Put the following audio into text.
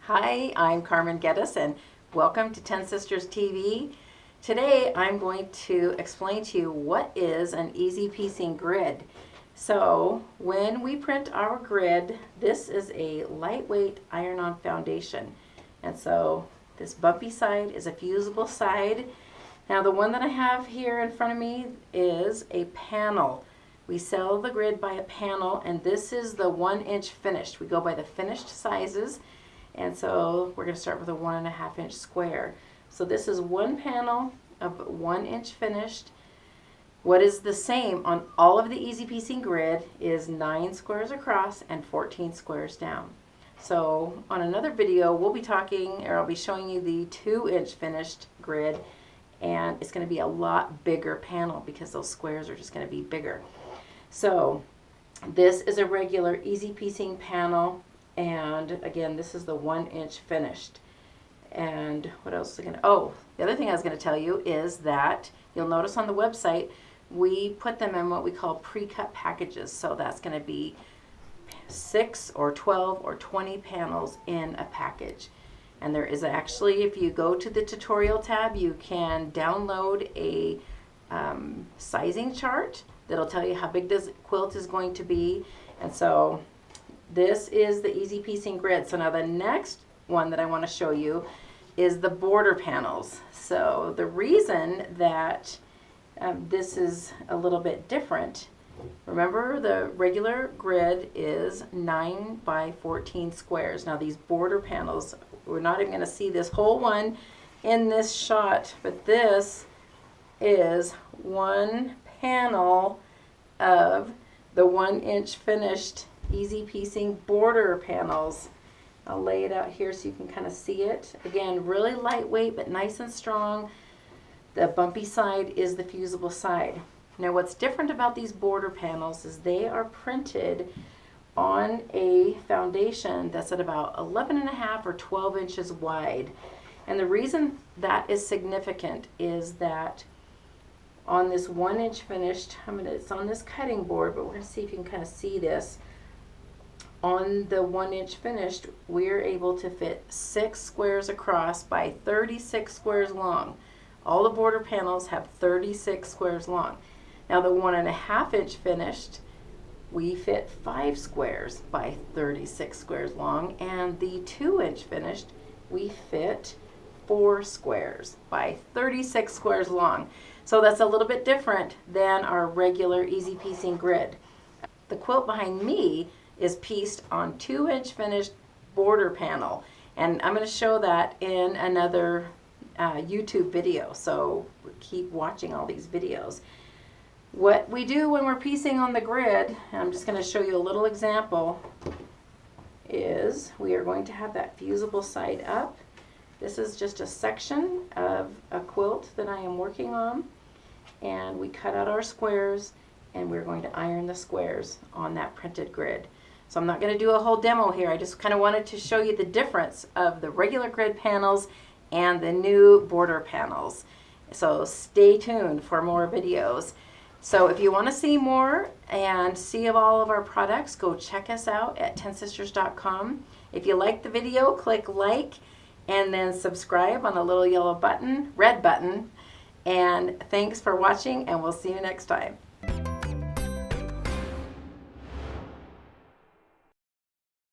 Hi, I'm Carmen Geddes and welcome to Ten Sisters TV. Today I'm going to explain to you what is an EasyPiecing grid. So when we print our grid, this is a lightweight iron-on foundation. And so this bumpy side is a fusible side. Now the one that I have here in front of me is a panel. We sell the grid by a panel, and this is the 1-inch finished. We go by the finished sizes. And so we're going to start with a 1.5 inch square. So this is one panel of 1 inch finished. What is the same on all of the EasyPiecing grid is 9 squares across and 14 squares down. So on another video we'll be talking, or I'll be showing you the 2-inch finished grid, and it's going to be a lot bigger panel because those squares are just going to be bigger. So this is a regular EasyPiecing panel. And again, this is the 1-inch finished. And what else is I gonna, oh, the other thing I was gonna tell you is that you'll notice on the website, we put them in what we call pre-cut packages. So that's gonna be 6 or 12 or 20 panels in a package. And there is actually, if you go to the tutorial tab, you can download a sizing chart that'll tell you how big this quilt is going to be. And so this is the EasyPiecing grid. So now the next one that I want to show you is the border panels. So the reason that this is a little bit different, remember the regular grid is 9 by 14 squares. Now these border panels, we're not even going to see this whole one in this shot, but this is one panel of the 1-inch finished EasyPiecing border panels. I'll lay it out here so you can kind of see it. Again, really lightweight but nice and strong. The bumpy side is the fusible side. Now what's different about these border panels is they are printed on a foundation that's at about 11.5 or 12 inches wide. And the reason that is significant is that on this 1-inch finished, it's on this cutting board, but we're going to see if you can kind of see this. On the 1-inch finished, we're able to fit 6 squares across by 36 squares long. All the border panels have 36 squares long. Now the 1.5-inch finished, we fit 5 squares by 36 squares long, and the 2-inch finished, we fit 4 squares by 36 squares long. So that's a little bit different than our regular EasyPiecing grid. The quilt behind me is pieced on 2-inch finished border panel, and I'm going to show that in another YouTube video, so keep watching all these videos. What we do when we're piecing on the grid, I'm just going to show you a little example, is we are going to have that fusible side up. This is just a section of a quilt that I am working on, and we cut out our squares and we're going to iron the squares on that printed grid. So I'm not going to do a whole demo here. I just kind of wanted to show you the difference of the regular grid panels and the new border panels. So stay tuned for more videos. So if you want to see more and see all of our products, go check us out at TensistersTV.com. If you like the video, click like and then subscribe on the little yellow button, red button. And thanks for watching, and we'll see you next time.